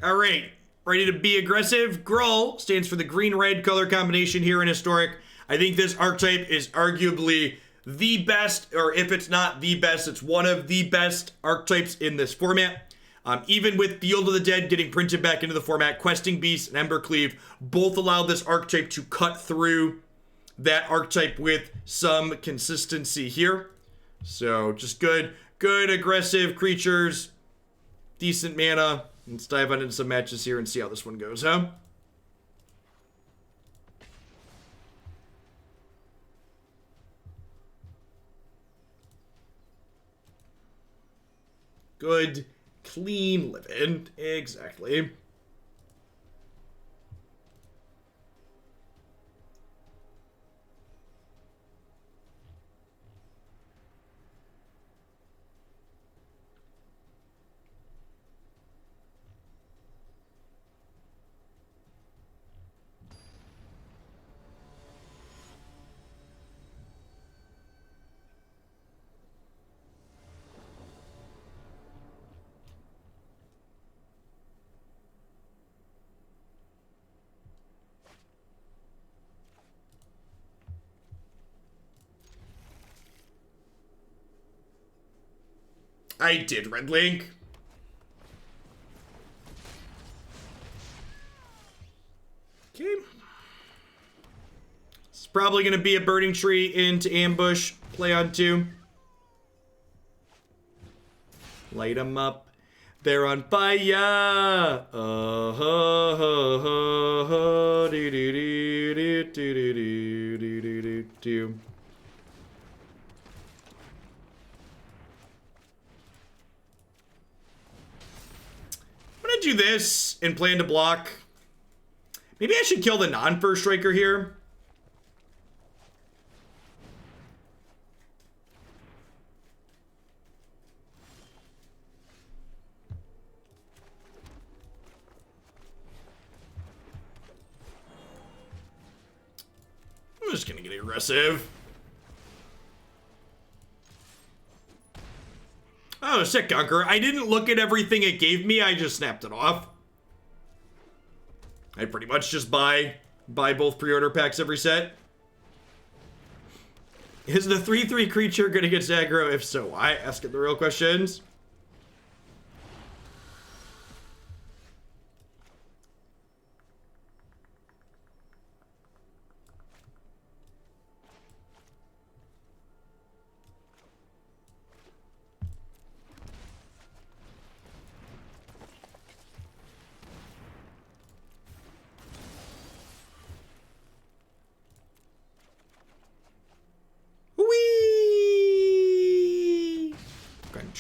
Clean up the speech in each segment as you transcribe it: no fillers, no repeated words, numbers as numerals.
All right, ready to be aggressive? Gruul stands for the green-red color combination here in Historic. I think this archetype is arguably the best, or if it's not the best, it's one of the best archetypes in this format. Even with Field of the Dead getting printed back into the format, Questing Beast and Embercleave both allow this archetype to cut through that archetype with some consistency here. So just good aggressive creatures, decent mana. Let's dive into some matches here and see how this one goes, huh? Good, clean living. Exactly. I did, Red Link. Okay. It's probably going to be a Burning Tree into ambush. Play on 2. Light them up. They're on fire. Do this and plan to block. Maybe I should kill the non-first striker here. I'm just gonna get aggressive. Oh, sick, Conqueror. I didn't look at everything it gave me. I just snapped it off. I pretty much just buy both pre-order packs every set. Is the 3/3 creature gonna get aggro? If so, why? Asking the real questions.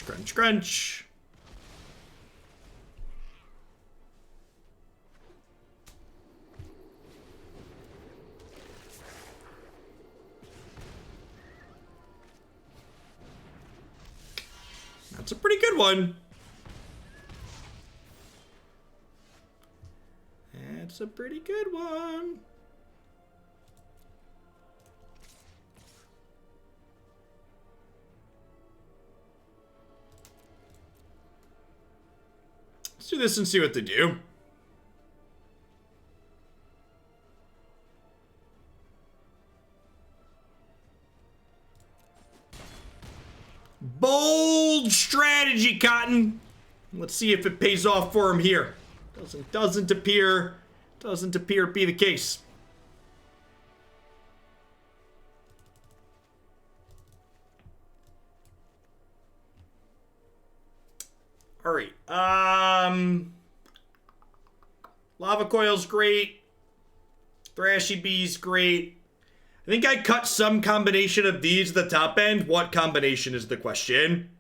Crunch, crunch. That's a pretty good one. That's a pretty good one. Let's do this and see what they do. Bold strategy, Cotton. Let's see if it pays off for him here. Doesn't appear to be the case. All right. Lava Coil's great. Thrashy Bee's great. I think I cut some combination of these at the top end. What combination is the question?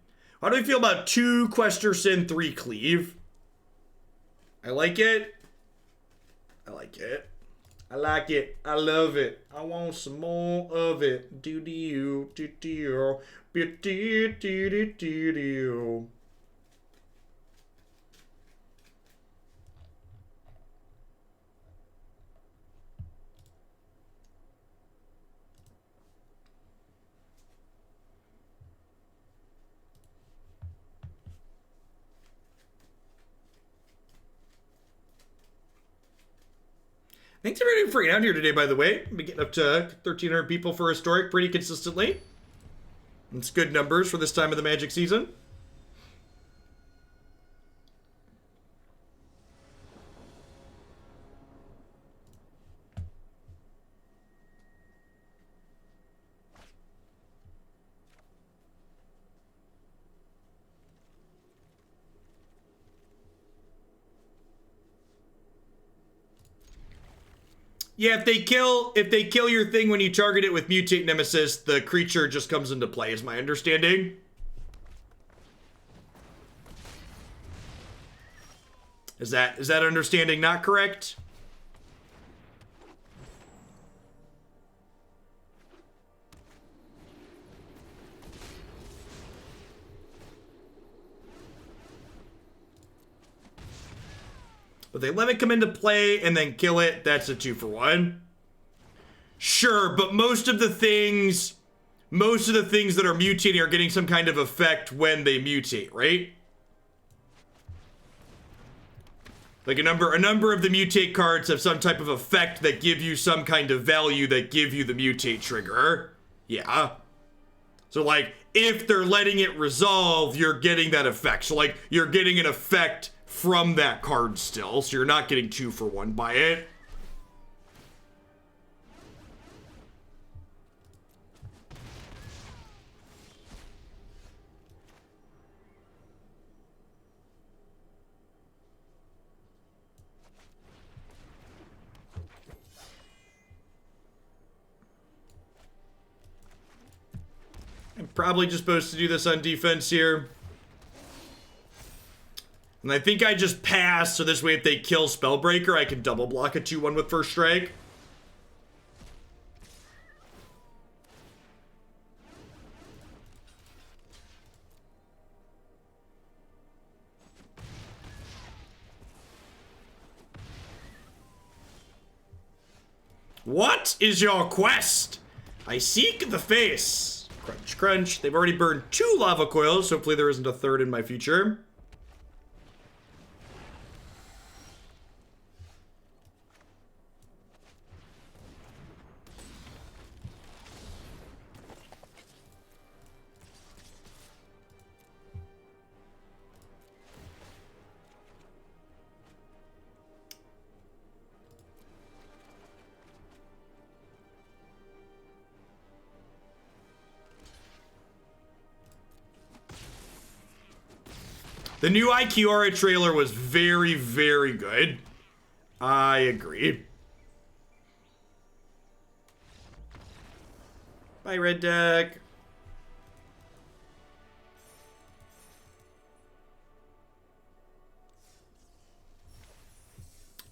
How do we feel about 2 Questerson, 3 Cleave? I like it. I like it. I like it. I love it. I want some more of it. Do-do-do, do-do-do, do-do-do-do-do. Thanks everybody for getting out here today, by the way. I've been getting up to 1,300 people for Historic pretty consistently. It's good numbers for this time of the Magic season. Yeah, if they kill your thing when you target it with Mutate Nemesis, the creature just comes into play, is my understanding. Is that understanding not correct? But they let it come into play and then kill it, that's a 2-for-1. Sure, but most of the things that are mutating are getting some kind of effect when they mutate, right? Like a number of the mutate cards have some type of effect that give you some kind of value that give you the mutate trigger. Yeah. So like, if they're letting it resolve, you're getting that effect. So like, you're getting an effect from that card still, so you're not getting 2-for-1 by it. I'm probably just supposed to do this on defense here. And I think I just pass, so this way if they kill Spellbreaker, I can double block a 2-1 with First Strike. What is your quest? I seek the face. Crunch, crunch. They've already burned 2 Lava Coils, so hopefully there isn't a third in my future. The new Ikiora trailer was very, very good. I agree. Bye, Red Deck.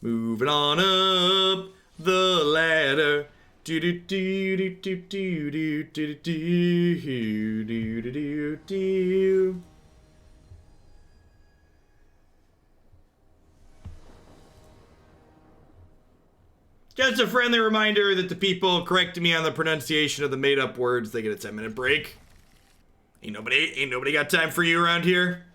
Moving on up the ladder. Do do do do do do do do do do do do do. Just a friendly reminder that the people correcting me on the pronunciation of the made-up words, they get a 10-minute break. Ain't nobody got time for you around here.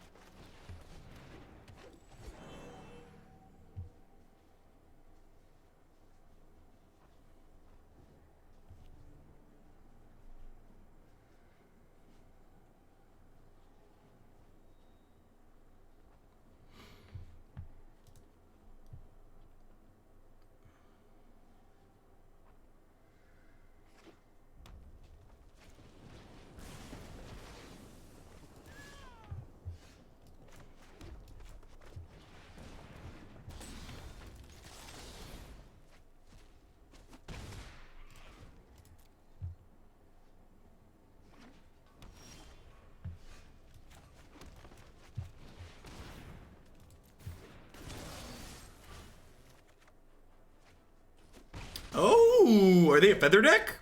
Oh, are they a feather deck?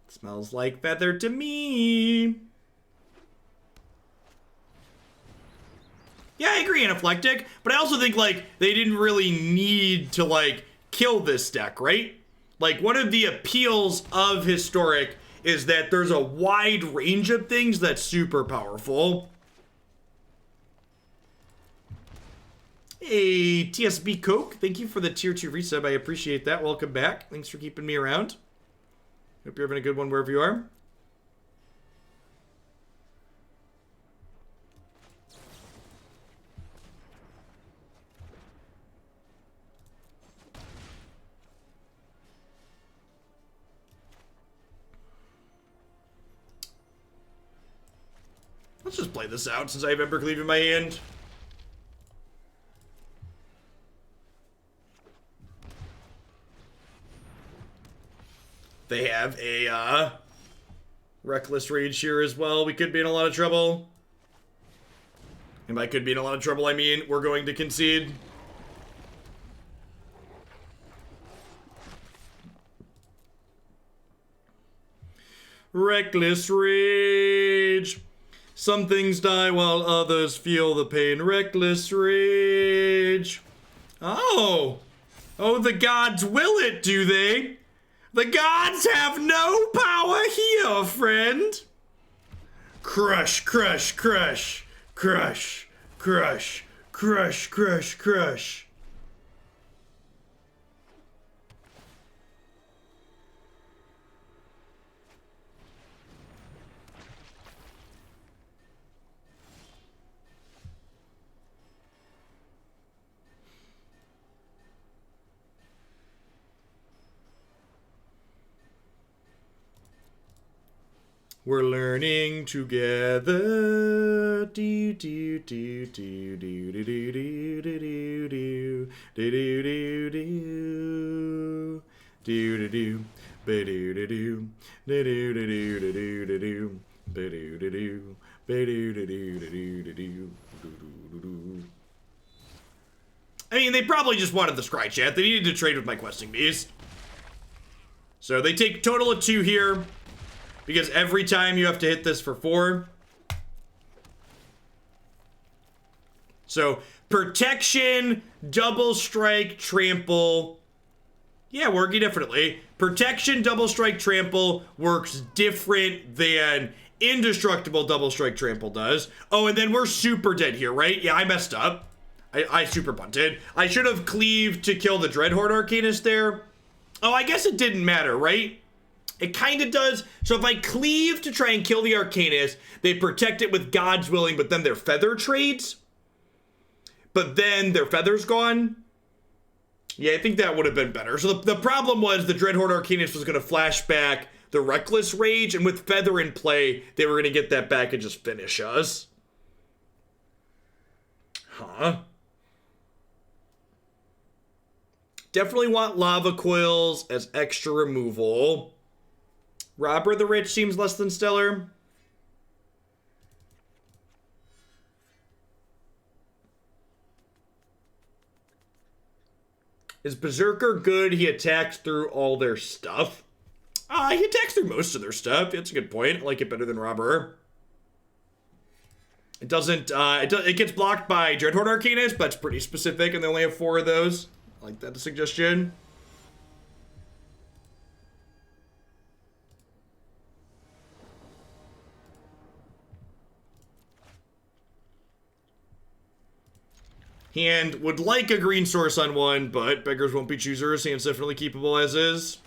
Smells like feather to me. Yeah, I agree, Anaphylactic, but I also think, like, they didn't really need to, like, kill this deck, right? Like, one of the appeals of Historic is that there's a wide range of things that's super powerful. Hey, TSB Coke, thank you for the tier 2 resub. I appreciate that. Welcome back. Thanks for keeping me around. Hope you're having a good one wherever you are. Let's just play this out since I have Embercleave in my hand. They have a Reckless Rage here as well. We could be in a lot of trouble. And by could be in a lot of trouble, I mean we're going to concede. Reckless Rage. Some things die while others feel the pain. Reckless Rage. Oh. Oh, the gods will it, do they? The gods have no power here, friend. Crush, crush, crush, crush, crush, crush, crush, crush. We're learning together. Do do do do do do do do do do do do do do do do do ba do do do do do do do do do do ba do do do ba do do do do do do. I mean, they probably just wanted the scry chat. They needed to trade with my questing beast. So they take total of 2 here. Because every time you have to hit this for 4. So, protection, double strike, trample. Yeah, working differently. Protection, double strike, trample works different than indestructible double strike, trample does. Oh, and then we're super dead here, right? Yeah, I messed up. I super bunted. I should have cleaved to kill the Dreadhorde Arcanist there. Oh, I guess it didn't matter, right? It kind of does. So if I cleave to try and kill the Arcanist, they protect it with God's Willing, but then their feather trades. But then their feather's gone. Yeah, I think that would have been better. So the problem was the Dreadhorde Arcanist was going to flash back the Reckless Rage, and with feather in play, they were going to get that back and just finish us. Huh? Definitely want Lava Coils as extra removal. Robber the Rich seems less than stellar. Is Berserker good? He attacks through all their stuff. He attacks through most of their stuff. That's a good point. I like it better than Robber. It doesn't, it gets blocked by Dreadhorde Arcanist, but it's pretty specific, and they only have 4 of those. I like that suggestion. Hand would like a green source on 1, but beggars won't be choosers. Hand's definitely keepable as is.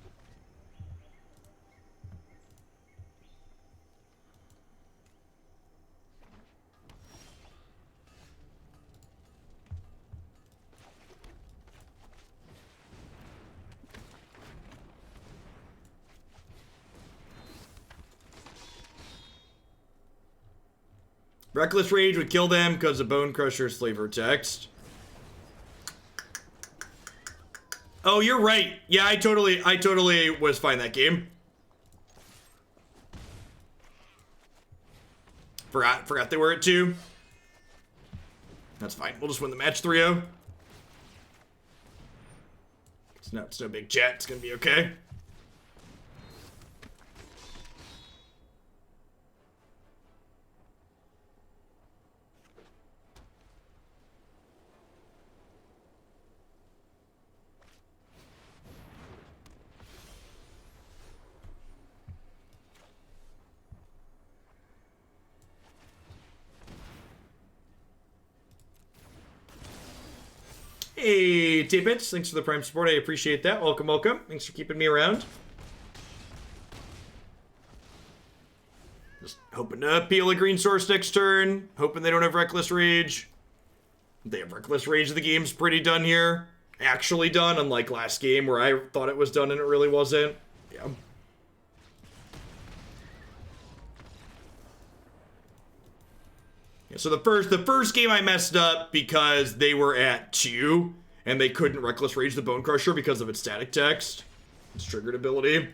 Reckless Rage would kill them because of Bonecrusher's flavor text. Oh, you're right. Yeah, I totally was fine that game. Forgot they were at 2. That's fine. We'll just win the match 3-0. It's no big chat. It's gonna be okay. Hey, T-Bits, thanks for the Prime support. I appreciate that. Welcome, welcome. Thanks for keeping me around. Just hoping to peel a green source next turn. Hoping they don't have Reckless Rage. They have Reckless Rage. The game's pretty done here. Actually done, unlike last game where I thought it was done and it really wasn't. Yeah. So the first game I messed up because they were at 2 and they couldn't Reckless Rage the Bonecrusher because of its static text. Its triggered ability.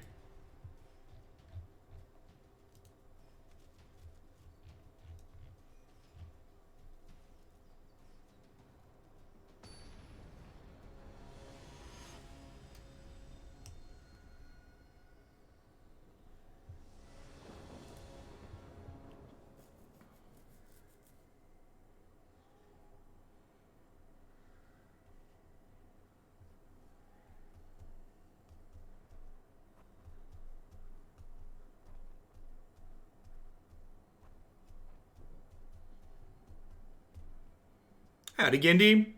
Howdy, Gindy.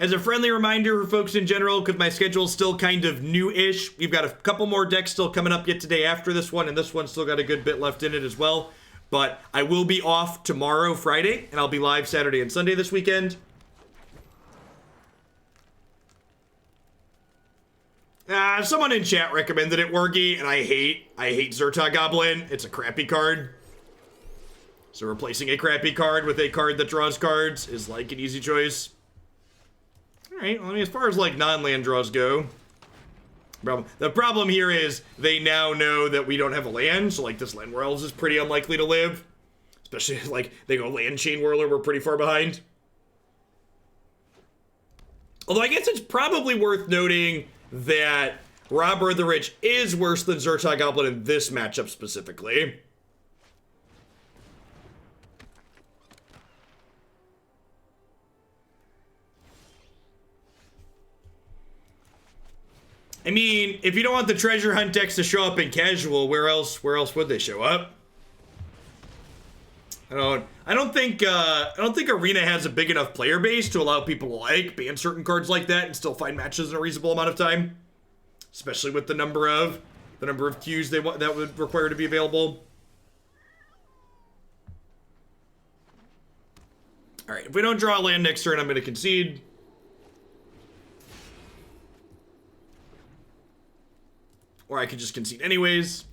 As a friendly reminder for folks in general, because my schedule's still kind of new-ish, we've got a couple more decks still coming up yet today after this one, and this one's still got a good bit left in it as well. But I will be off tomorrow, Friday, and I'll be live Saturday and Sunday this weekend. Someone in chat recommended it, Wargy, and I hate Zerta Goblin. It's a crappy card. So replacing a crappy card with a card that draws cards is like an easy choice. Alright, well, I mean, as far as like non-land draws go, the problem here is they now know that we don't have a land, so like this Llanowar Elves is pretty unlikely to live. Especially like they go Land Chain Whirler, we're pretty far behind. Although I guess it's probably worth noting that Robber the Rich is worse than Zerta Goblin in this matchup specifically. I mean, if you don't want the treasure hunt decks to show up in casual, where else would they show up? I don't think Arena has a big enough player base to allow people to like ban certain cards like that and still find matches in a reasonable amount of time, especially with the number of queues that would require to be available. All right, if we don't draw a land next turn, I'm going to concede. Or I could just concede anyways.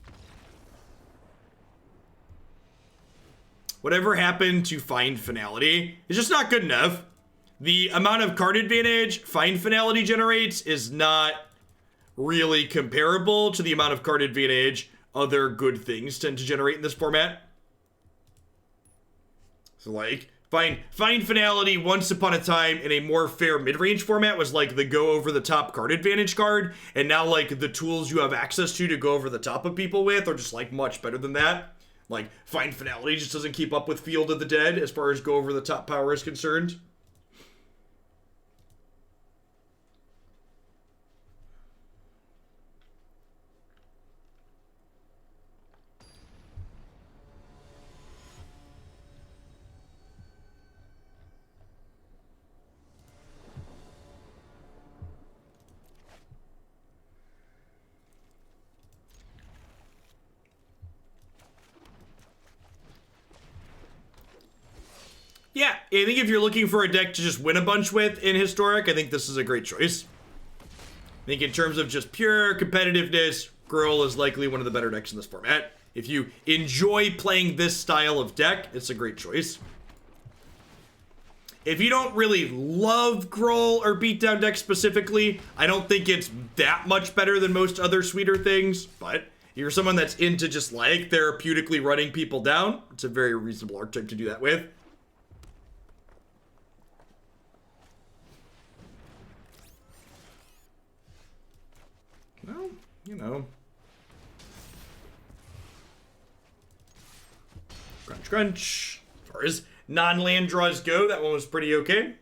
Whatever happened to Find Finality is just not good enough. The amount of card advantage Find Finality generates is not really comparable to the amount of card advantage other good things tend to generate in this format. So like, Find Finality once upon a time in a more fair mid-range format was like the go over the top card advantage card, and now like the tools you have access to go over the top of people with are just like much better than that. Like Find Finality just doesn't keep up with Field of the Dead as far as go over the top power is concerned. Yeah, I think if you're looking for a deck to just win a bunch with in Historic, I think this is a great choice. I think in terms of just pure competitiveness, Gruul is likely one of the better decks in this format. If you enjoy playing this style of deck, it's a great choice. If you don't really love Gruul or Beatdown decks specifically, I don't think it's that much better than most other sweeter things, but you're someone that's into just like therapeutically running people down, it's a very reasonable archetype to do that with. Well, you know. Crunch, crunch. As far as non-land draws go, that one was pretty okay.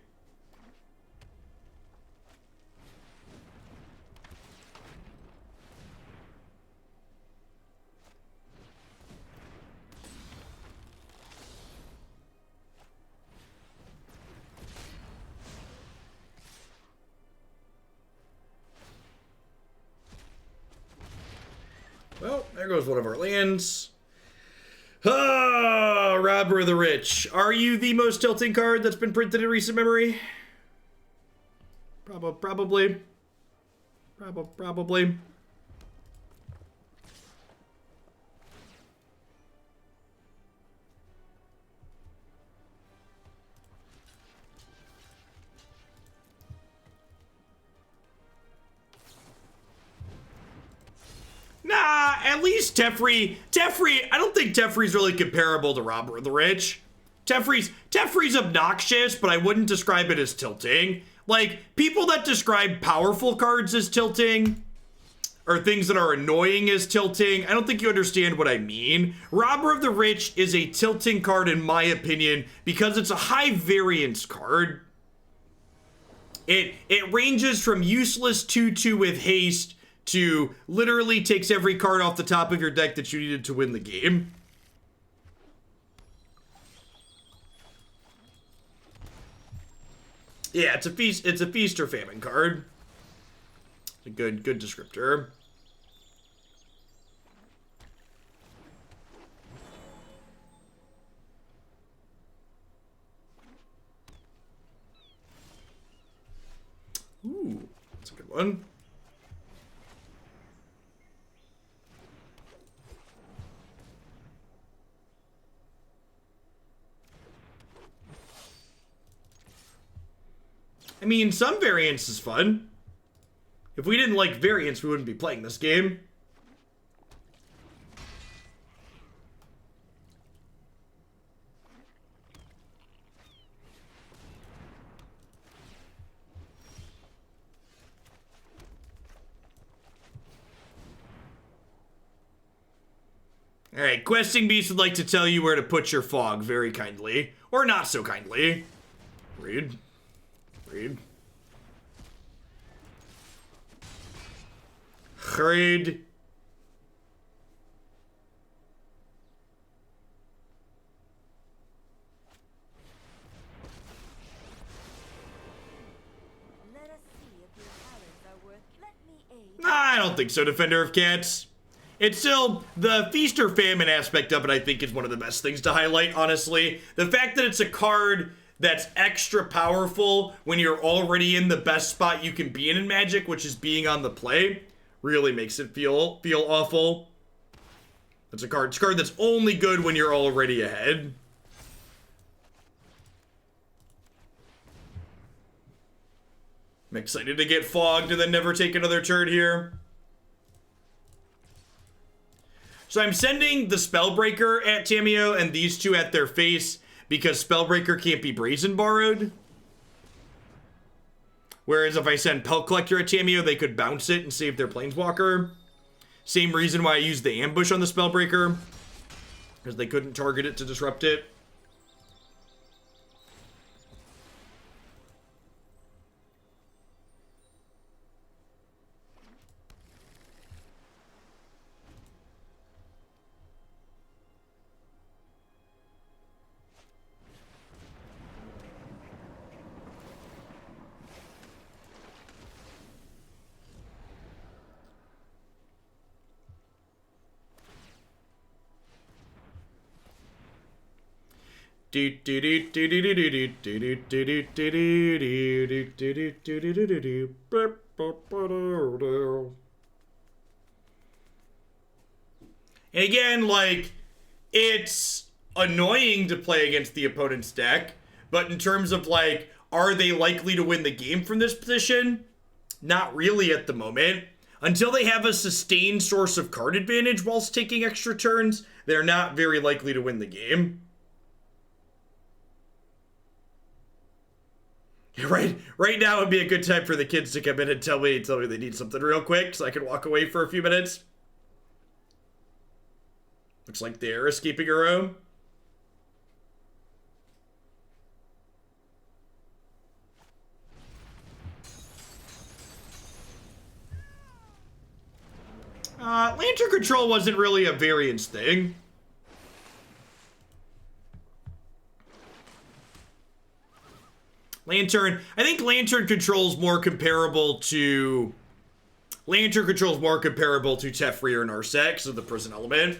there goes one of our lands. Oh, Robber of the Rich. Are you the most tilting card that's been printed in recent memory? Probably. Probably. Nah, at least Teferi, I don't think Teferi's really comparable to Robber of the Rich. Teferi's obnoxious, but I wouldn't describe it as tilting. Like, people that describe powerful cards as tilting, or things that are annoying as tilting, I don't think you understand what I mean. Robber of the Rich is a tilting card in my opinion, because it's a high variance card. It ranges from useless 2/2 with haste to literally takes every card off the top of your deck that you needed to win the game. Yeah, it's a feast or famine card. It's a good descriptor. Ooh, that's a good one. I mean, some variance is fun. If we didn't like variance, we wouldn't be playing this game. Alright, Questing Beast would like to tell you where to put your fog very kindly. Or not so kindly. Read. Read. Read. I don't think so, Defender of Cats. It's still, the feast or famine aspect of it, I think, is one of the best things to highlight, honestly. The fact that it's a card that's extra powerful when you're already in the best spot you can be in Magic, which is being on the play, really makes it feel awful. It's a card that's only good when you're already ahead. I'm excited to get fogged and then never take another turn here. So I'm sending the Spellbreaker at Tamiyo and these two at their face because Spellbreaker can't be Brazen Borrowed. Whereas if I send Pelt Collector at Tamiyo, they could bounce it and save their Planeswalker. Same reason why I used the Ambush on the Spellbreaker, because they couldn't target it to disrupt it. And again, like, it's annoying to play against the opponent's deck, but in terms of, like, are they likely to win the game from this position? Not really at the moment. Until they have a sustained source of card advantage whilst taking extra turns, they're not very likely to win the game. Right now would be a good time for the kids to come in and tell me they need something real quick so I can walk away for a few minutes. Looks like they're escaping a room. Lantern Control wasn't really a variance thing. I think Lantern Control is more comparable to Lantern Control is more comparable to Teferi or Narset, so the prison element.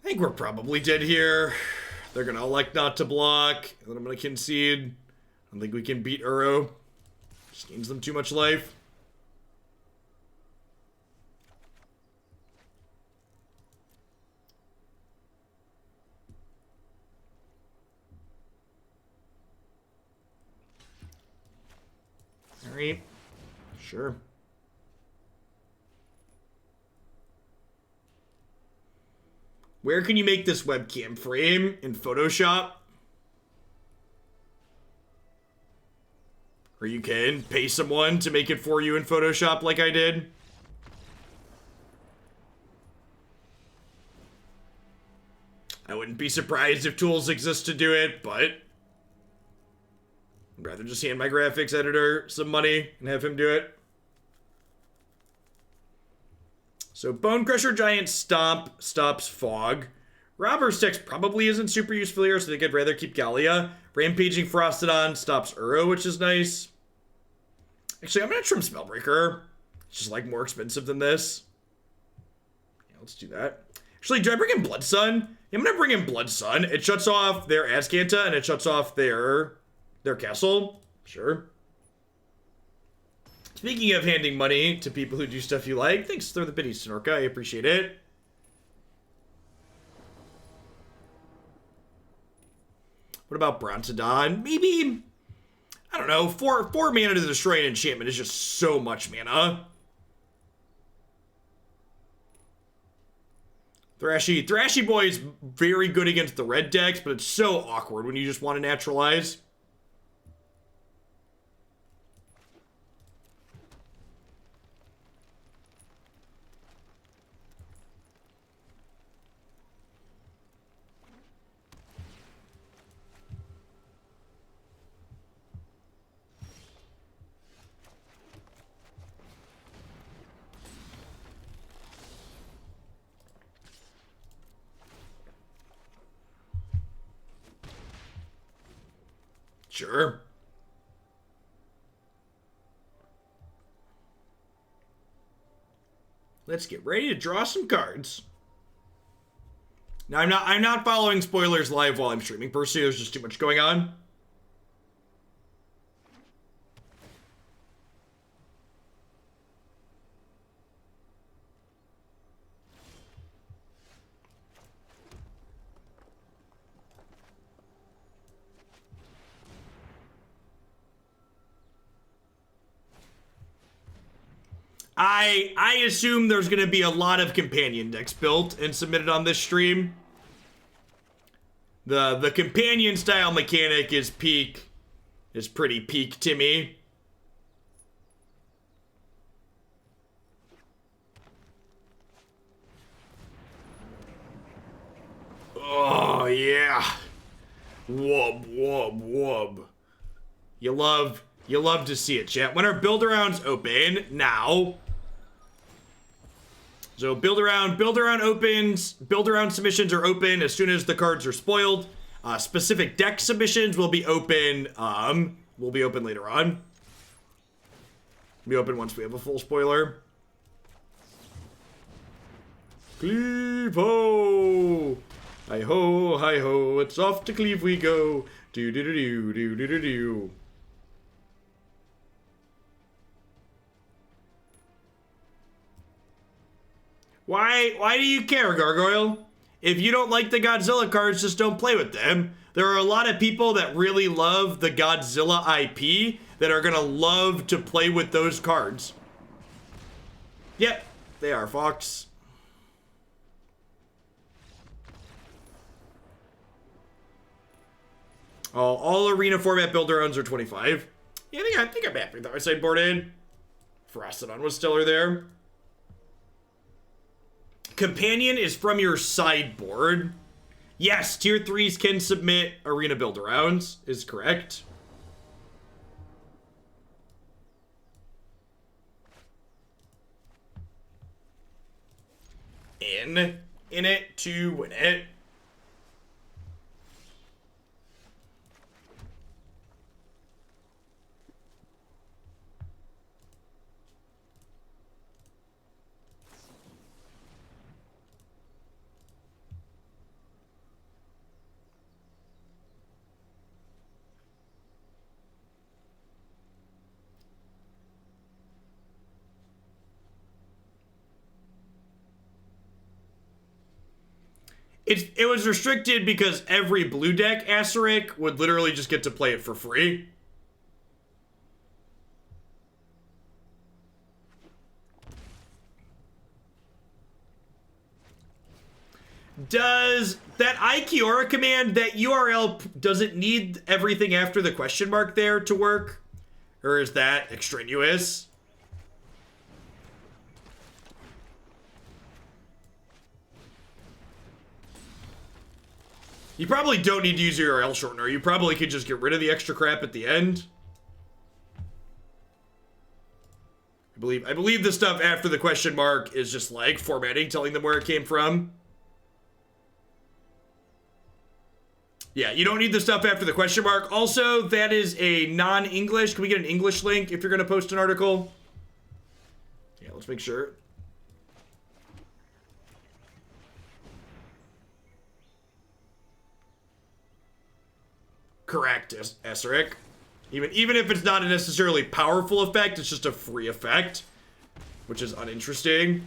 I think we're probably dead here. They're gonna elect not to block, and then I'm gonna concede. I don't think we can beat Uro. Just gains them too much life. Alright. Sure. Where can you make this webcam frame? In Photoshop? Or you can pay someone to make it for you in Photoshop like I did. I wouldn't be surprised if tools exist to do it, but I'd rather just hand my graphics editor some money and have him do it. So Bonecrusher Giant Stomp stops Fog. Robber's Text probably isn't super useful here, so I think I'd rather keep Gallia. Rampaging Ferocidon stops Uro, which is nice. Actually, I'm gonna trim Spellbreaker. It's just like more expensive than this. Yeah, let's do that. Actually, do I bring in Blood Sun? Yeah, I'm gonna bring in Blood Sun. It shuts off their Azcanta and it shuts off their castle. Sure. Speaking of handing money to people who do stuff you like, thanks for the biddies, Sonorka. I appreciate it. What about Brontodon? Maybe, I don't know, 4 mana to destroy an enchantment is just so much mana. Thrashy Boy is very good against the red decks, but it's so awkward when you just want to naturalize. Sure. Let's get ready to draw some cards. Now I'm not following spoilers live while I'm streaming. Personally, there's just too much going on. I assume there's going to be a lot of companion decks built and submitted on this stream. The companion style mechanic is pretty peak to me. Oh yeah. Wub wub wub. You love to see it, chat. When our build arounds open now. So build around opens, build around submissions are open as soon as the cards are spoiled. Specific deck submissions will be open later on. Be open once we have a full spoiler. Cleave ho! Hi ho, hi ho, it's off to Cleave we go. Do do do do do do do do. Why do you care, Gargoyle? If you don't like the Godzilla cards, just don't play with them. There are a lot of people that really love the Godzilla IP that are gonna love to play with those cards. Yep, they are, Fox. Oh, all arena format build-arounds are 25. Yeah, I think I'm happy with that. I sideboard in. Ferocidon was stellar there. Companion is from your sideboard. Yes, tier 3s can submit arena build-arounds, is correct. in it to win it. It was restricted because every blue deck Asterisk would literally just get to play it for free. Does that Ikiora command, that URL, does it need everything after the question mark there to work? Or is that extraneous? You probably don't need to use your URL shortener. You probably could just get rid of the extra crap at the end. I believe the stuff after the question mark is just like formatting, telling them where it came from. Yeah, you don't need the stuff after the question mark. Also, that is a non-English. Can we get an English link if you're going to post an article? Yeah, let's make sure. Correct, Esric. Even if it's not a necessarily powerful effect, it's just a free effect, which is uninteresting.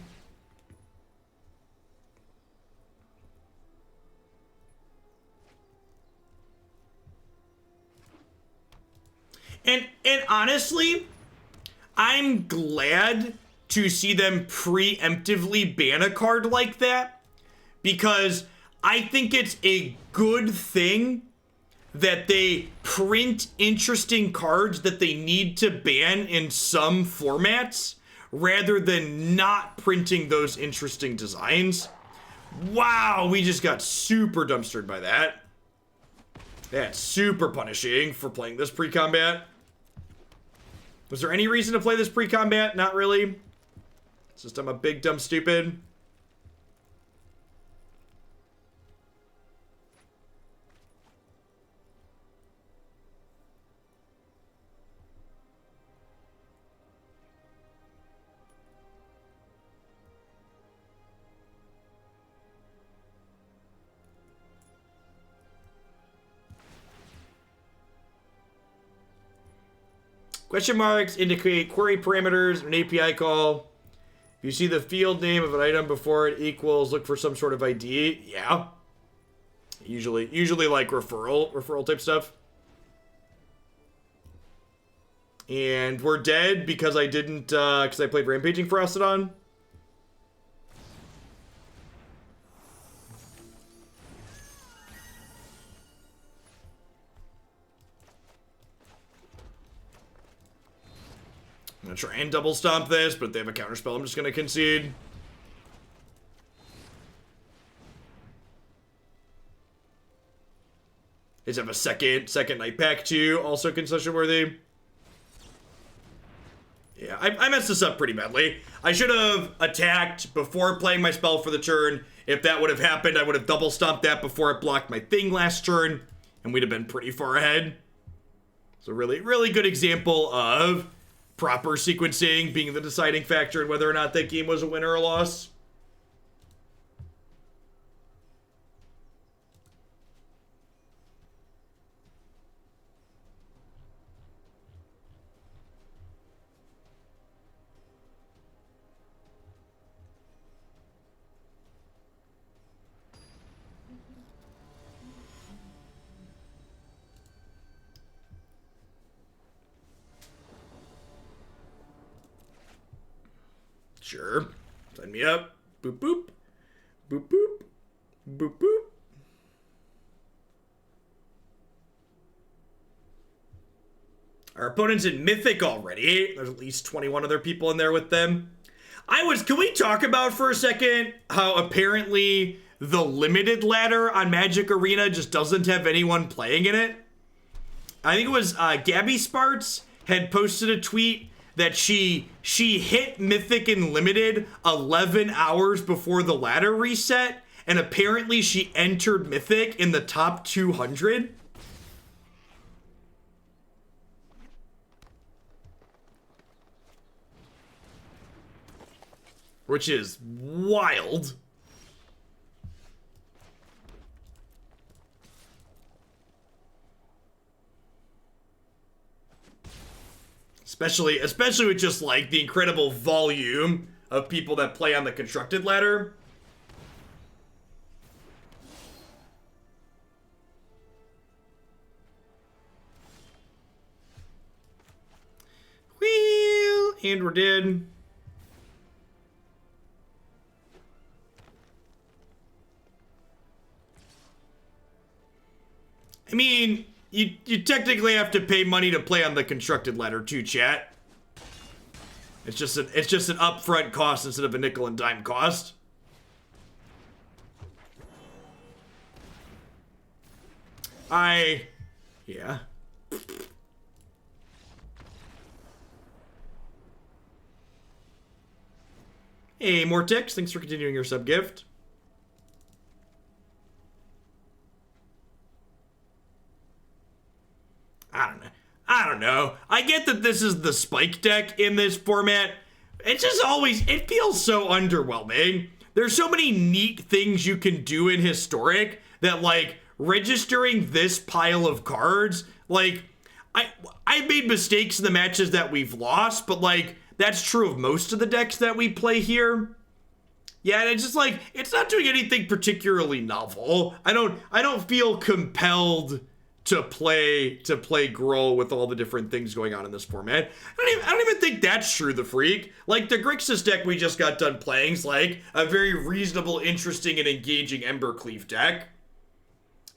And honestly, I'm glad to see them preemptively ban a card like that, because I think it's a good thing that they print interesting cards that they need to ban in some formats, rather than not printing those interesting designs. Wow, we just got super dumpstered by that. That's super punishing for playing this pre-combat. Was there any reason to play this pre-combat? Not really. It's just I'm a big dumb stupid. Question marks indicate query parameters or an API call. If you see the field name of an item before it equals, look for some sort of ID. Yeah. Usually like referral type stuff. And we're dead because I didn't, because I played Rampaging Ferocidon. I'm gonna try and double stomp this, but if they have a counterspell, I'm just gonna concede. They have a second night pack too, also concession worthy. Yeah, I messed this up pretty badly. I should have attacked before playing my spell for the turn. If that would have happened, I would have double stomped that before it blocked my thing last turn, and we'd have been pretty far ahead. So really, really good example of proper sequencing being the deciding factor in whether or not that game was a win or a loss. Sure. Sign me up. Boop, boop. Boop, boop. Boop, boop. Our opponent's in Mythic already. There's at least 21 other people in there with them. Can we talk about for a second how apparently the limited ladder on Magic Arena just doesn't have anyone playing in it? I think it was Gabby Sparts had posted a tweet that she hit Mythic and Limited 11 hours before the ladder reset, and apparently she entered Mythic in the top 200. Which is wild. Especially with just like the incredible volume of people that play on the constructed ladder. Wheel, and we're dead. I mean, you technically have to pay money to play on the constructed ladder too, chat. It's just an upfront cost instead of a nickel and dime cost. Yeah. Hey, Mortix, thanks for continuing your sub gift. I don't know. I get that this is the spike deck in this format. It just it feels so underwhelming. There's so many neat things you can do in Historic that, like, registering this pile of cards, like, I made mistakes in the matches that we've lost, but, like, that's true of most of the decks that we play here. Yeah, and it's just like, it's not doing anything particularly novel. I don't feel compelled to play Gruul with all the different things going on in this format. I don't even think that's true, the freak. Like, the Grixis deck we just got done playing is like a very reasonable, interesting, and engaging Embercleave deck.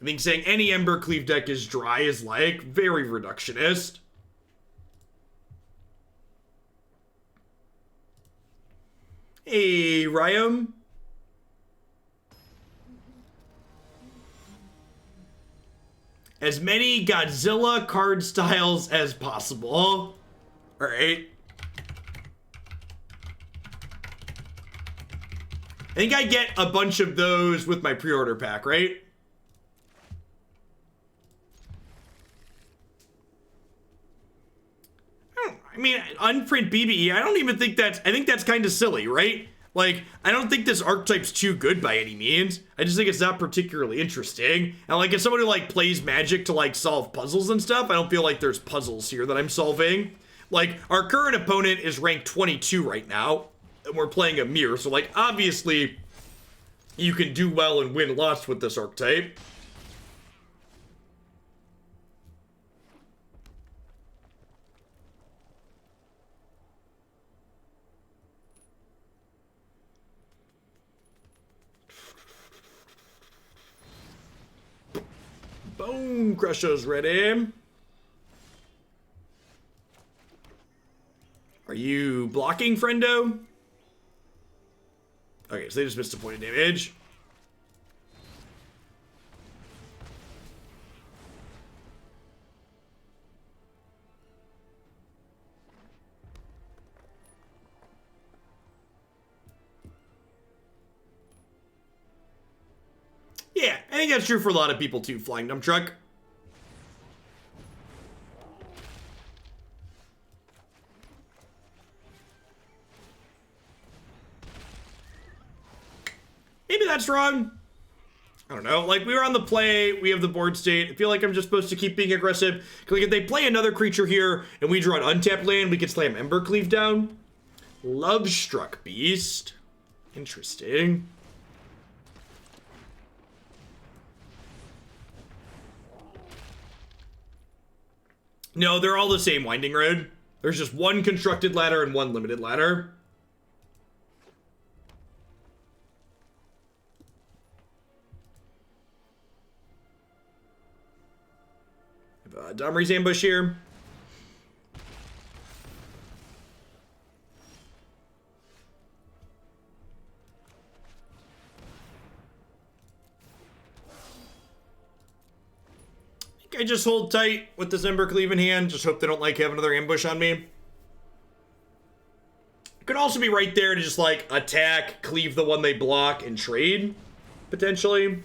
I think saying any Embercleave deck is dry is like very reductionist. Hey, Ryam. As many Godzilla card styles as possible. All right. I think I get a bunch of those with my pre-order pack, right? I mean, unprint BBE, I don't even think I think that's kind of silly, right? Like, I don't think this archetype's too good by any means. I just think it's not particularly interesting. And, like, as someone who, like, plays Magic to, like, solve puzzles and stuff, I don't feel like there's puzzles here that I'm solving. Like, our current opponent is ranked 22 right now, and we're playing a mirror, so, like, obviously, you can do well and win lots with this archetype. Bonecrusher's ready. Are you blocking, friendo? Okay, so they just missed a point of damage. Yeah, I think that's true for a lot of people too, Flying Dump Truck. Maybe that's wrong. I don't know. Like, we were on the play, we have the board state. I feel like I'm just supposed to keep being aggressive. Like, if they play another creature here and we draw an untapped land, we could slam Embercleave down. Love Struck Beast. Interesting. No, they're all the same Winding Road. There's just one constructed ladder and one limited ladder. Domri's ambush here. I just hold tight with this Embercleave in hand. Just hope they don't like have another ambush on me. Could also be right there to just like attack, cleave the one they block, and trade, potentially.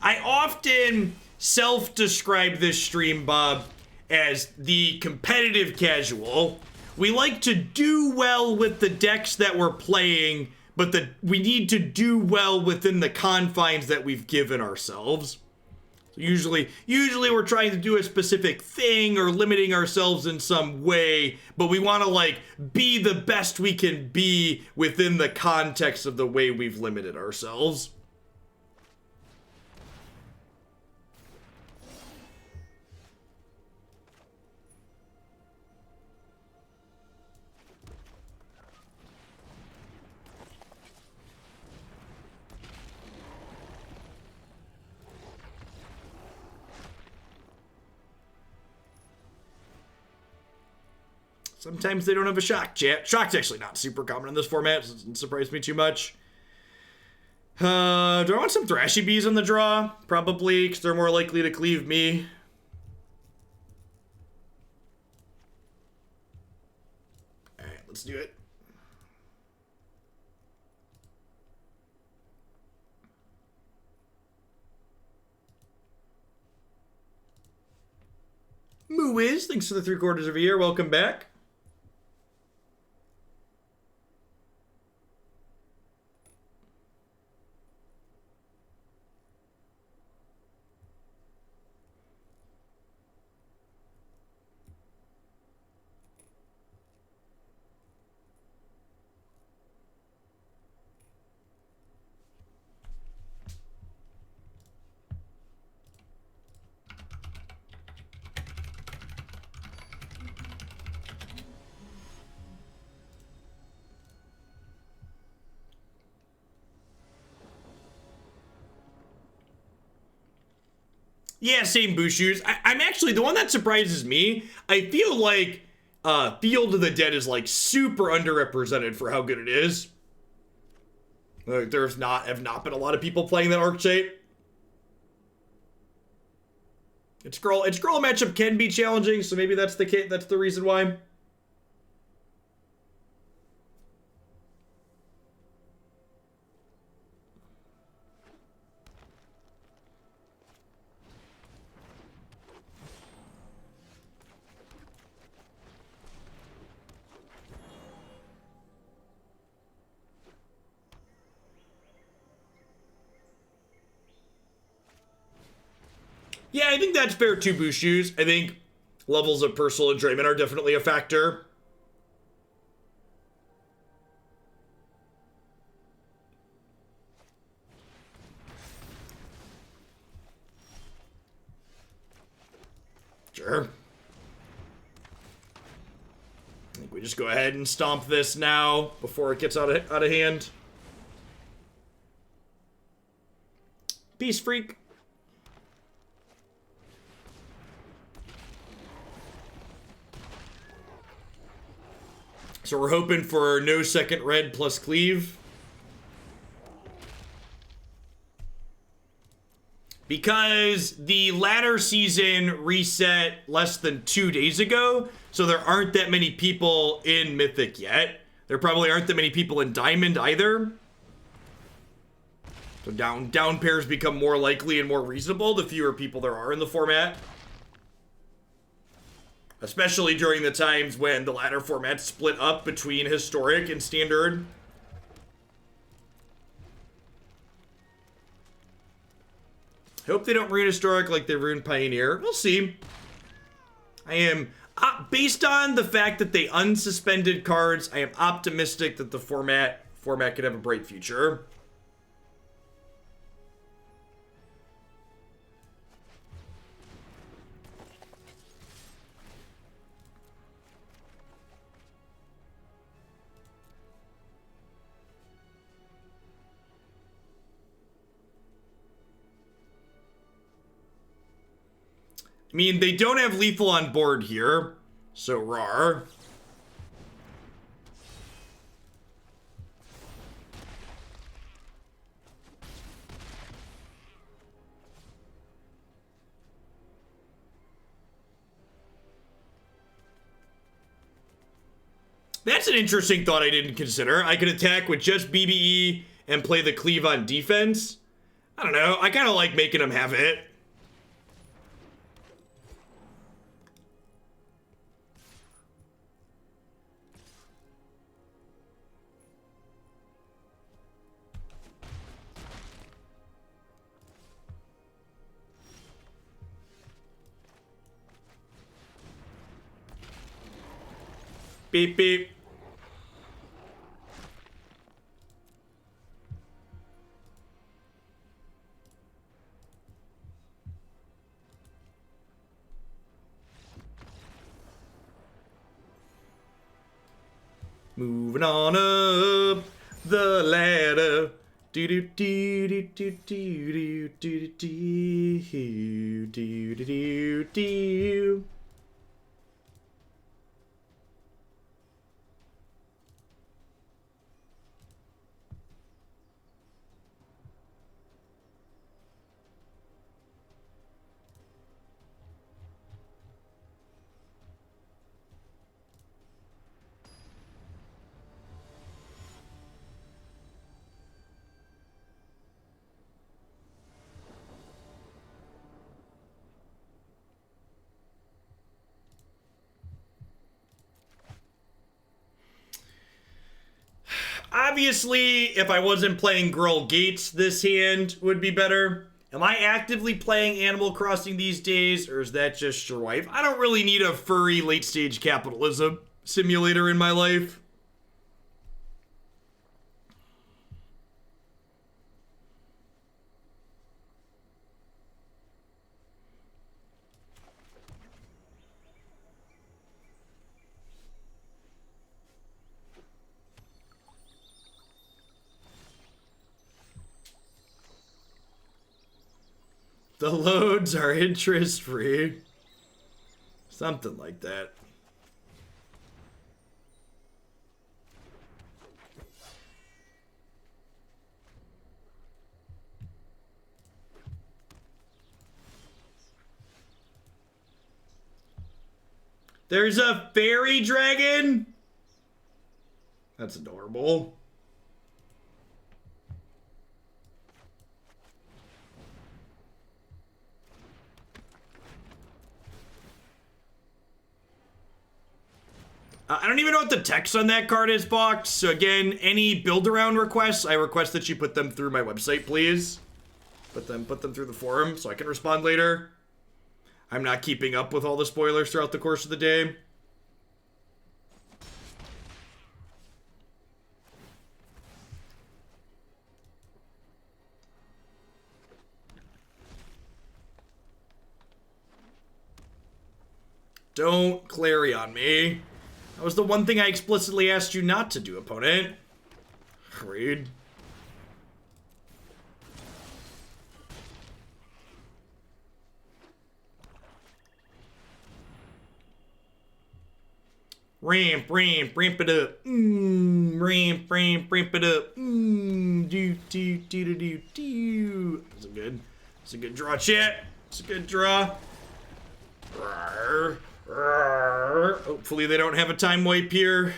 I often self-describe this stream, Bob, as the competitive casual. We like to do well with the decks that we're playing, but we need to do well within the confines that we've given ourselves. So usually we're trying to do a specific thing or limiting ourselves in some way, but we want to like be the best we can be within the context of the way we've limited ourselves. Sometimes they don't have a shock chat. Shock's actually not super common in this format, so it doesn't surprise me too much. Do I want some Thrashy Bees on the draw? Probably, because they're more likely to cleave me. Alright, let's do it. Mooiz, thanks for the 3/4 of a year. Welcome back. Yeah, same Bushus. I'm actually, the one that surprises me, I feel like Field of the Dead is like super underrepresented for how good it is. Like, have not been a lot of people playing that archetype. Its Gruul matchup can be challenging, so maybe that's the reason why. Yeah, I think that's fair too, Bushus. I think levels of personal enjoyment are definitely a factor. Sure. I think we just go ahead and stomp this now before it gets out of hand. Beast Freak. So we're hoping for no second red plus cleave. Because the ladder season reset less than 2 days ago, so there aren't that many people in Mythic yet. There probably aren't that many people in Diamond either. So down pairs become more likely and more reasonable the fewer people there are in the format. Especially during the times when the ladder format split up between Historic and Standard. Hope they don't ruin Historic like they ruined Pioneer. We'll see. I am, based on the fact that they unsuspended cards, I am optimistic that the format could have a bright future. I mean, they don't have lethal on board here, so rar. That's an interesting thought I didn't consider. I could attack with just BBE and play the cleave on defense. I don't know. I kind of like making them have it. Beep, beep. Moving on up the ladder. Do do do do do do do do do do do. Obviously, if I wasn't playing Gruul Gates, this hand would be better. Am I actively playing Animal Crossing these days, or is that just your wife? I don't really need a furry late-stage capitalism simulator in my life. The loads are interest-free. Something like that. There's a fairy dragon? That's adorable. I don't even know what the text on that card is, Box. So again, any build-around requests, I request that you put them through my website, please. Put them through the forum so I can respond later. I'm not keeping up with all the spoilers throughout the course of the day. Don't Clary on me. That was the one thing I explicitly asked you not to do, opponent. Rude. Ramp it up. Ramp it up. Do. That's a good. That's a good draw, chat. It's a good draw. Hopefully they don't have a time wipe here.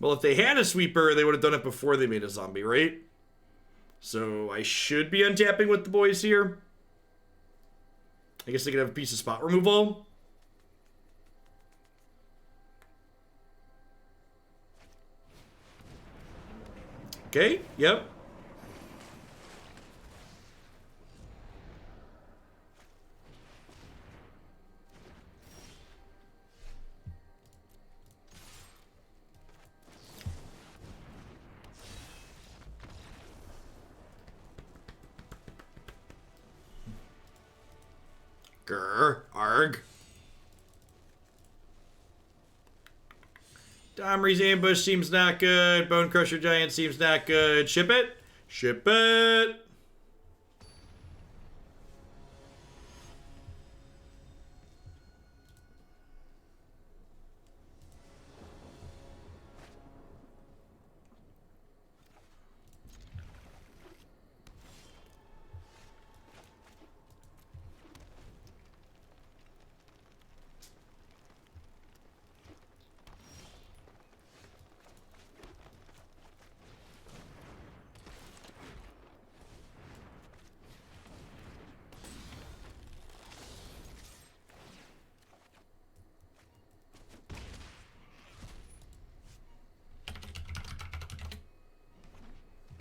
Well, if they had a sweeper, they would have done it before they made a zombie, right? So I should be untapping with the boys here. I guess they could have a piece of spot removal. Okay, yep. Grr, arg. Domri's ambush seems not good. Bonecrusher Giant seems not good. Ship it? Ship it.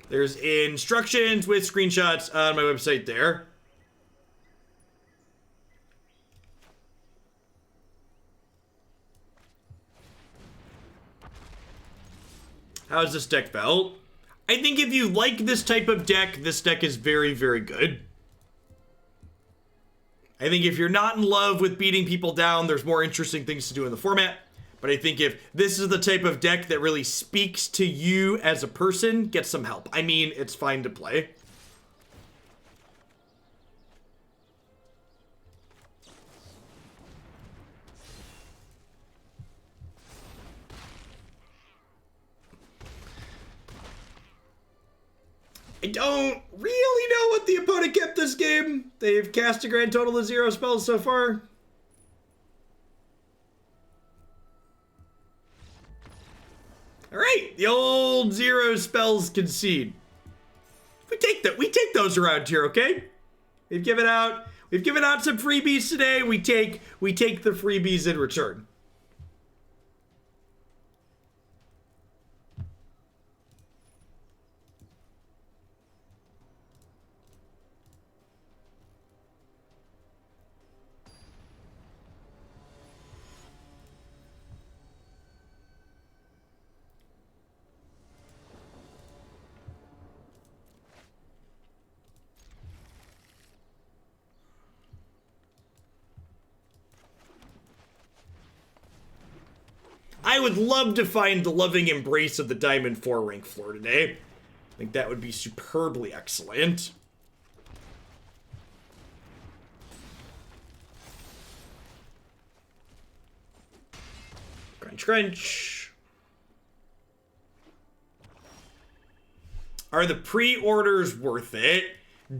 There's instructions with screenshots on my website there. How's this deck felt? I think if you like this type of deck, this deck is very, very good. I think if you're not in love with beating people down, there's more interesting things to do in the format. But I think if this is the type of deck that really speaks to you as a person, get some help. I mean, it's fine to play. I don't really know what the opponent kept this game. They've cast a grand total of 0 spells so far. All right, the old 0 spells concede. We take those around here, okay? We've given out some freebies today. We take the freebies in return. I would love to find the loving embrace of the Diamond 4 rank floor today. I think that would be superbly excellent. Crunch, crunch. Are the pre-orders worth it?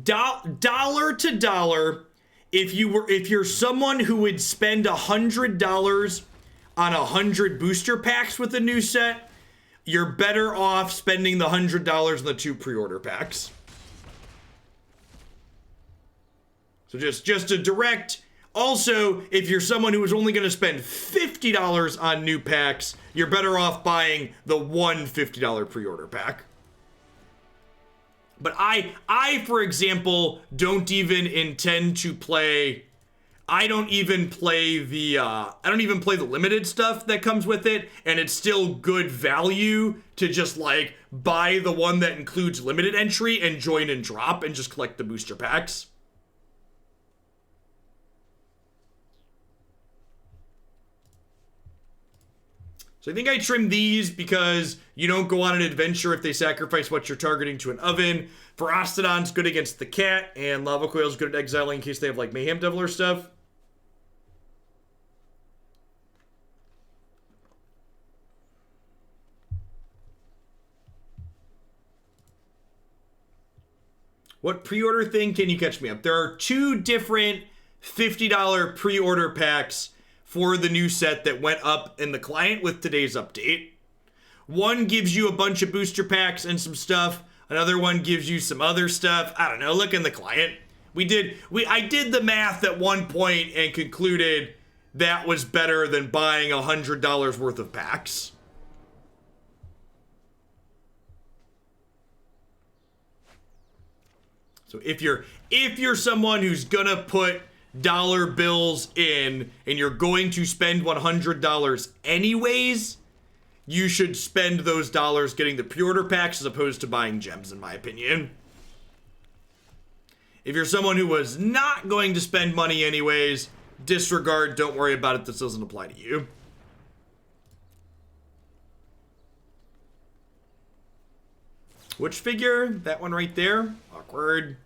Dollar to dollar, if you're someone who would spend $100 on 100 booster packs with the new set, you're better off spending the $100 on the 2 pre-order packs. So just a direct. Also, if you're someone who is only going to spend $50 on new packs, you're better off buying the one $50 pre-order pack. But I, for example, don't even intend to play. I don't even play the limited stuff that comes with it, and it's still good value to just like buy the one that includes limited entry and join and drop and just collect the booster packs. So I think I trim these because you don't go on an adventure if they sacrifice what you're targeting to an oven. Ferocidon's good against the cat, and Lava Coil's good at exiling in case they have like Mayhem Devil or stuff. What pre-order thing can you catch me up? There are 2 different $50 pre-order packs for the new set that went up in the client with today's update. One gives you a bunch of booster packs and some stuff. Another one gives you some other stuff. I don't know, look in the client. I did the math at one point and concluded that was better than buying $100 worth of packs. So if you're someone who's gonna put dollar bills in and you're going to spend $100 anyways, you should spend those dollars getting the pre-order packs as opposed to buying gems, in my opinion. If you're someone who was not going to spend money anyways, disregard, don't worry about it, this doesn't apply to you. Which figure? That one right there? Awkward.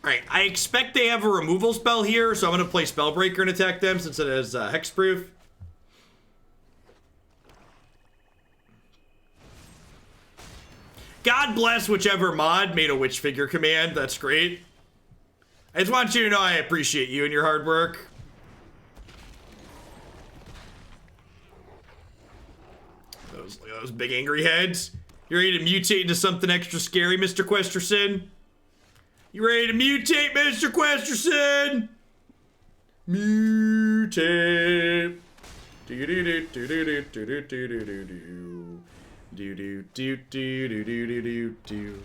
Alright, I expect they have a removal spell here, so I'm going to play Spellbreaker and attack them since it has hexproof. God bless whichever mod made a witch figure command. That's great. I just want you to know I appreciate you and your hard work. Those big angry heads. You ready to mutate into something extra scary, Mr. Questerson? You ready to mutate, Mr. Questerson? Mutate. Do.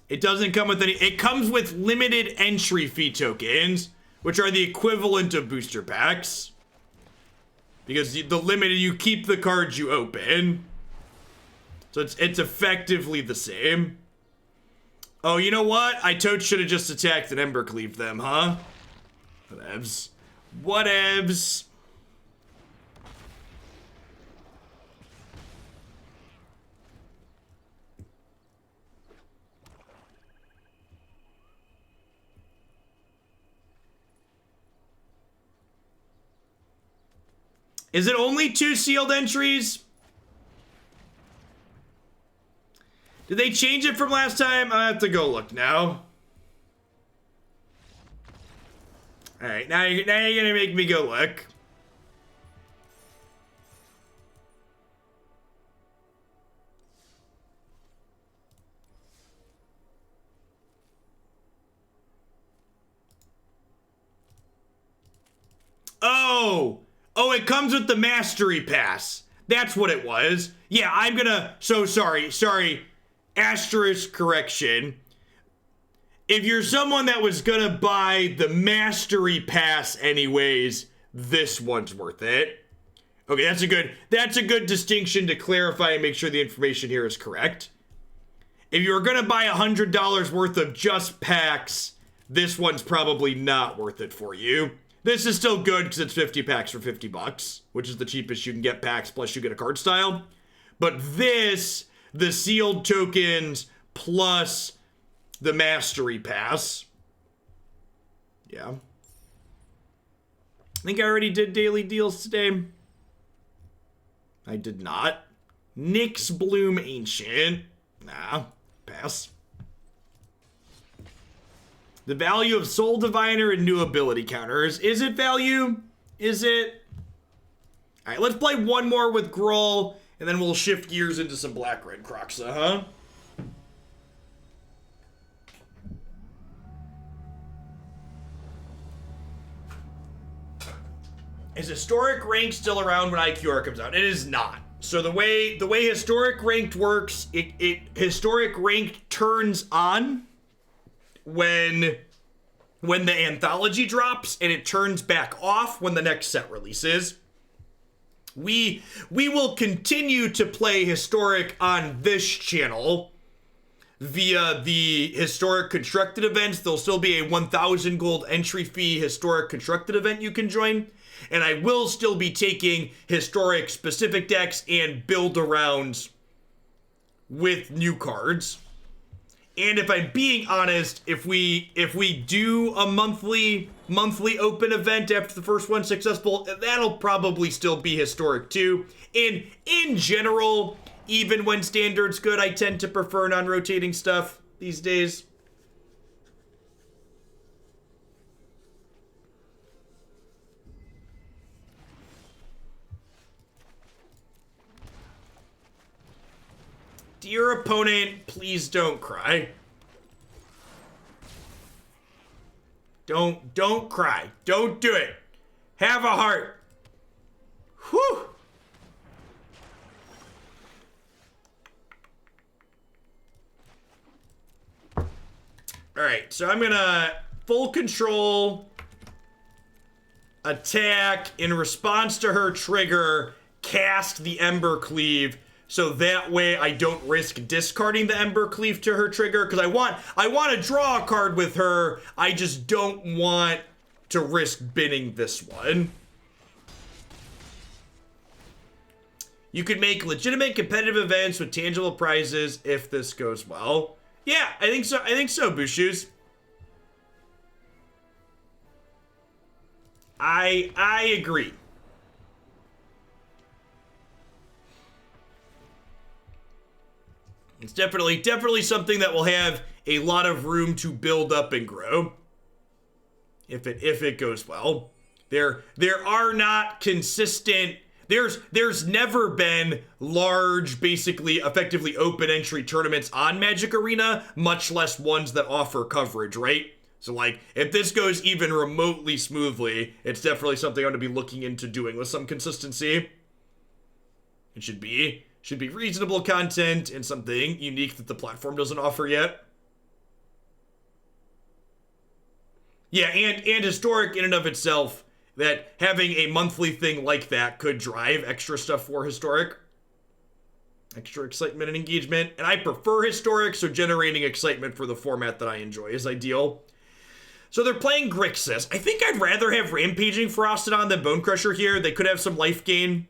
It doesn't come with any. It comes with limited entry fee tokens, which are the equivalent of booster packs. Because the limited, you keep the cards you open. So it's effectively the same. Oh, you know what? I totes should have just attacked an Embercleave them, huh? Whatevs. Whatevs. Is it only 2 sealed entries? Did they change it from last time? I have to go look now. Alright, now you're gonna make me go look. Oh, it comes with the Mastery Pass. That's what it was. Yeah, I'm gonna... So sorry. Asterisk correction. If you're someone that was gonna buy the Mastery Pass anyways, this one's worth it. Okay, that's a good distinction to clarify and make sure the information here is correct. If you were gonna buy $100 worth of just packs, this one's probably not worth it for you. This is still good because it's 50 packs for 50 bucks, which is the cheapest you can get packs, plus you get a card style. But this, the sealed tokens plus the Mastery Pass. Yeah. I think I already did daily deals today. I did not. Nyx Bloom Ancient. Nah, pass. The value of Soul Diviner and new ability counters. Is it value? Is it? Alright, let's play one more with Gruul, and then we'll shift gears into some Black-Red Croxa, huh? Is Historic Rank still around when IQR comes out? It is not. So the way Historic Ranked works, Historic Ranked turns on when the anthology drops, and it turns back off when the next set releases. We will continue to play Historic on this channel via the Historic Constructed events. There'll still be a 1,000 gold entry fee Historic Constructed event you can join. And I will still be taking Historic specific decks and build-arounds with new cards. And if I'm being honest, if we do a monthly open event after the first one's successful, that'll probably still be Historic too. And in general, even when Standard's good, I tend to prefer non-rotating stuff these days. Dear opponent, please don't cry. Don't cry. Don't do it. Have a heart. Whew. Alright, so I'm gonna full control, attack, in response to her trigger, cast the Embercleave, so that way I don't risk discarding the Embercleave to her trigger, because I want to draw a card with her. I just don't want to risk binning this one. You could make legitimate competitive events with tangible prizes if this goes well. Yeah, I think so. I think so, Bushoes. I agree. It's definitely something that will have a lot of room to build up and grow if it goes well. There are not consistent. There's never been large, basically effectively open entry tournaments on Magic Arena, much less ones that offer coverage, right? So like, if this goes even remotely smoothly, it's definitely something I'm going to be looking into doing with some consistency. It should be reasonable content and something unique that the platform doesn't offer yet. Yeah, and historic in and of itself, that having a monthly thing like that could drive extra stuff for historic. Extra excitement and engagement. And I prefer historic, so generating excitement for the format that I enjoy is ideal. So they're playing Grixis. I think I'd rather have Rampaging Ferocidon than Bonecrusher here. They could have some life gain.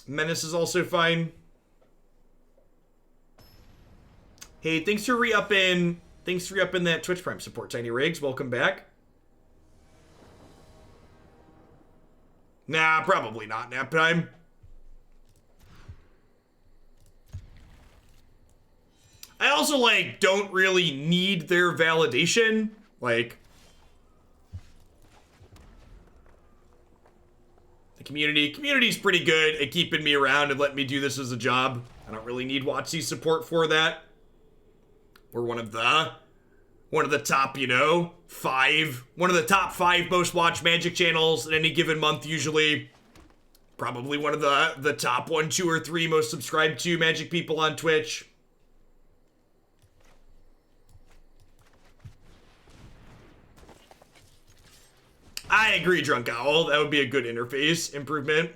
Menace is also fine. Hey, thanks for re-upping that Twitch Prime support, Tiny Riggs. Welcome back. Nah, probably not nap time. I also, like, don't really need their validation. Like, the community's pretty good at keeping me around and letting me do this as a job. I don't really need WotC's support for that. We're one of the top, one of the top 5 most watched Magic channels in any given month, usually. Probably one of the top 1, 2, or 3 most subscribed to Magic people on Twitch. I agree, Drunk Owl. That would be a good interface improvement.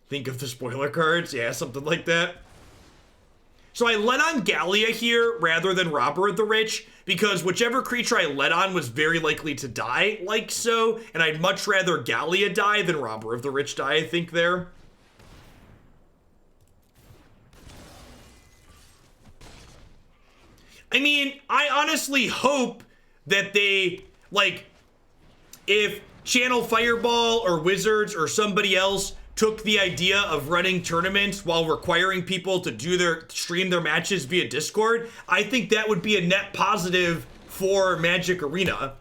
Think of the spoiler cards. Yeah, something like that. So I let on Gallia here rather than Robber of the Rich, because whichever creature I let on was very likely to die, like so, and I'd much rather Gallia die than Robber of the Rich die, I think, there. I mean, I honestly hope that they, like, if Channel Fireball or Wizards or somebody else took the idea of running tournaments while requiring people to stream their matches via Discord, I think that would be a net positive for Magic Arena.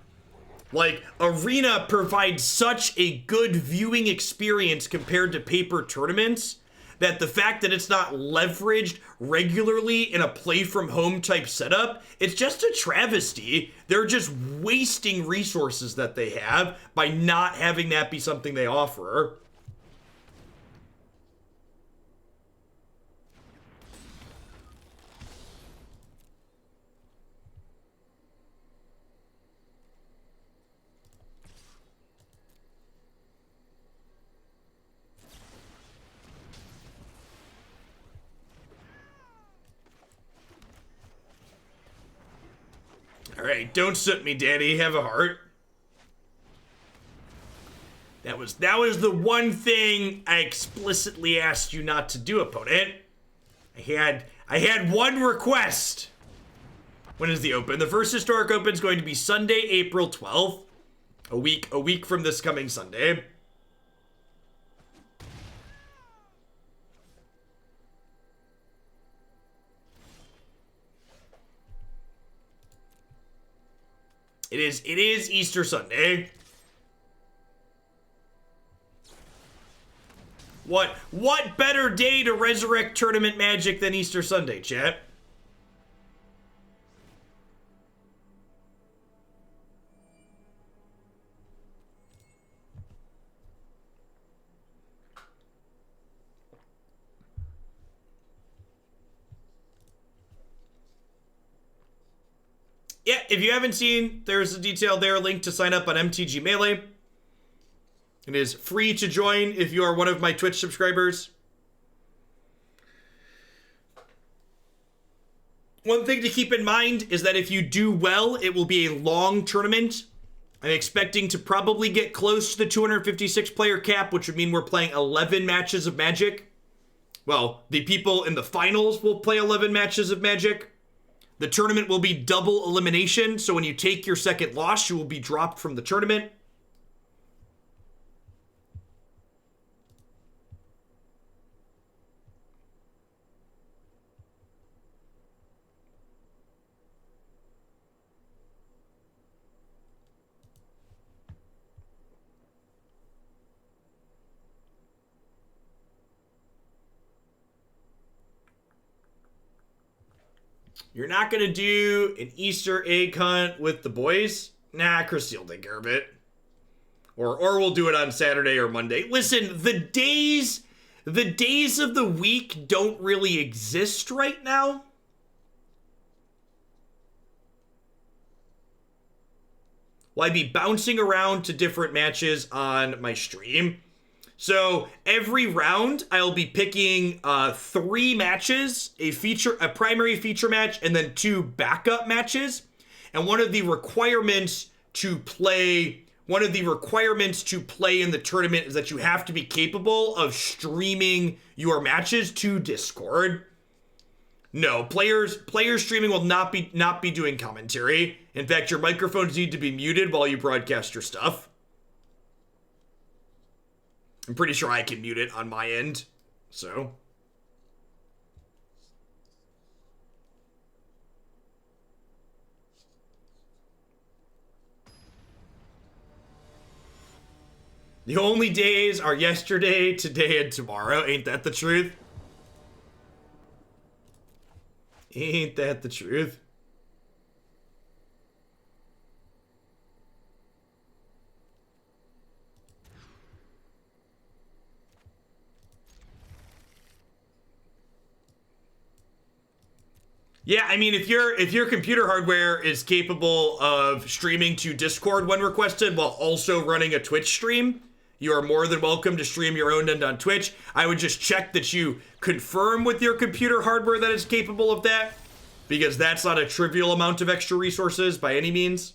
Like, Arena provides such a good viewing experience compared to paper tournaments that the fact that it's not leveraged regularly in a play from home type setup, it's just a travesty. They're just wasting resources that they have by not having that be something they offer. All right, don't soot me, Daddy. Have a heart. That was the one thing I explicitly asked you not to do, opponent. I had one request. When is the open? The first historic open is going to be Sunday, April 12th. A week from this coming Sunday. It is Easter Sunday. What better day to resurrect tournament Magic than Easter Sunday, chat? Yeah, if you haven't seen, there's a detail there, link to sign up on MTG Melee. It is free to join if you are one of my Twitch subscribers. One thing to keep in mind is that if you do well, it will be a long tournament. I'm expecting to probably get close to the 256 player cap, which would mean we're playing 11 matches of Magic. Well, the people in the finals will play 11 matches of Magic. The tournament will be double elimination, so when you take your second loss, you will be dropped from the tournament. You're not going to do an Easter egg hunt with the boys? Nah, Chris will take care of it. Or we'll do it on Saturday or Monday. Listen, the days of the week don't really exist right now. Will I be bouncing around to different matches on my stream? So every round, I'll be picking 3 matches, a primary feature match, and then 2 backup matches. And one of the requirements to play in the tournament is that you have to be capable of streaming your matches to Discord. No, players streaming will not be doing commentary. In fact, your microphones need to be muted while you broadcast your stuff. I'm pretty sure I can mute it on my end, so. The only days are yesterday, today, and tomorrow. Ain't that the truth? Ain't that the truth? Yeah, I mean, if your computer hardware is capable of streaming to Discord when requested while also running a Twitch stream, you are more than welcome to stream your own end on Twitch. I would just check that you confirm with your computer hardware that it's capable of that, because that's not a trivial amount of extra resources by any means.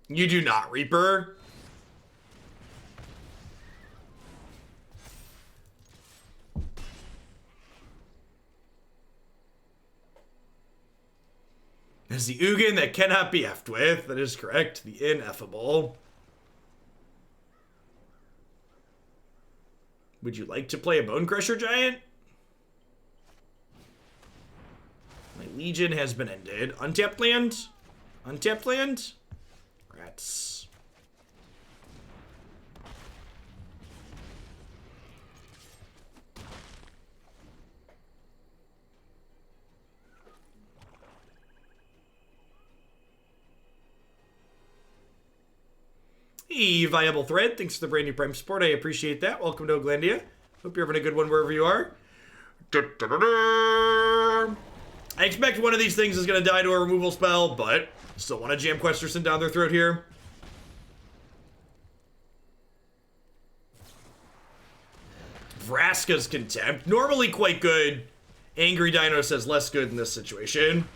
You do not, Reaper. As the Ugin that cannot be effed with. That is correct. The ineffable. Would you like to play a Bonecrusher Giant? My Legion has been ended. Untapped land? Untapped land? Rats. Hey, Viable Thread. Thanks for the brand new Prime support. I appreciate that. Welcome to Gallia. Hope you're having a good one wherever you are. I expect one of these things is going to die to a removal spell, but still want to jam Questerson down their throat here. Vraska's Contempt. Normally quite good. Angry Dino says less good in this situation.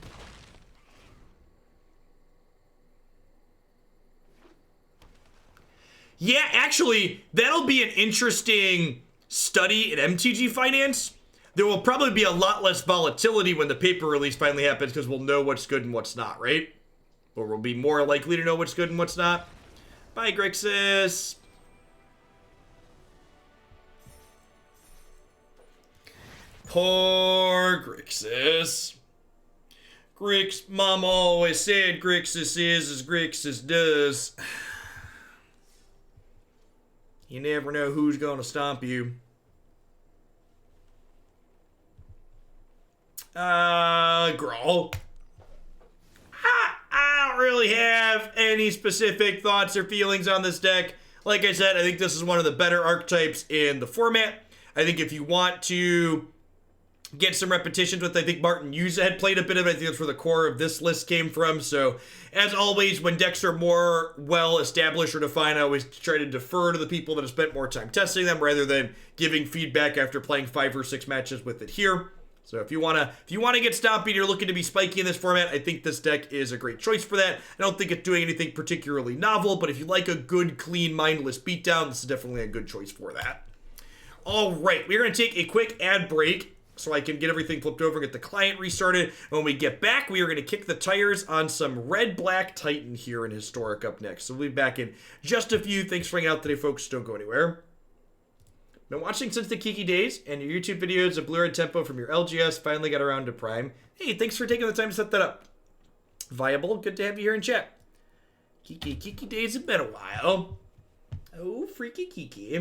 Yeah, actually, that'll be an interesting study in MTG Finance. There will probably be a lot less volatility when the paper release finally happens because we'll know what's good and what's not, right? Or we'll be more likely to know what's good and what's not. Bye, Grixis. Poor Grixis. Mom always said Grixis is as Grixis does. You never know who's gonna stomp you. Gruul. really have any specific thoughts or feelings on this deck. Like I said, I think this is one of the better archetypes in the format. I think if you want to get some repetitions with, I think Martin Yuza had played a bit of it. I think that's where the core of this list came from. So, as always, when decks are more well-established or defined, I always try to defer to the people that have spent more time testing them rather than giving feedback after playing 5 or 6 matches with it here. So if you wanna get stomping, you're looking to be spiky in this format, I think this deck is a great choice for that. I don't think it's doing anything particularly novel, but if you like a good, clean, mindless beatdown, this is definitely a good choice for that. All right, we're gonna take a quick ad break so I can get everything flipped over and get the client restarted. When we get back, we are going to kick the tires on some Red-Black Titan here in Historic up next. So we'll be back in just a few. Thanks for hanging out today, folks. Don't go anywhere. Been watching since the Kiki days, and your YouTube videos of Blue Red Tempo from your LGS finally got around to Prime. Hey, thanks for taking the time to set that up. Viable, good to have you here in chat. Kiki days have been a while. Oh, freaky Kiki.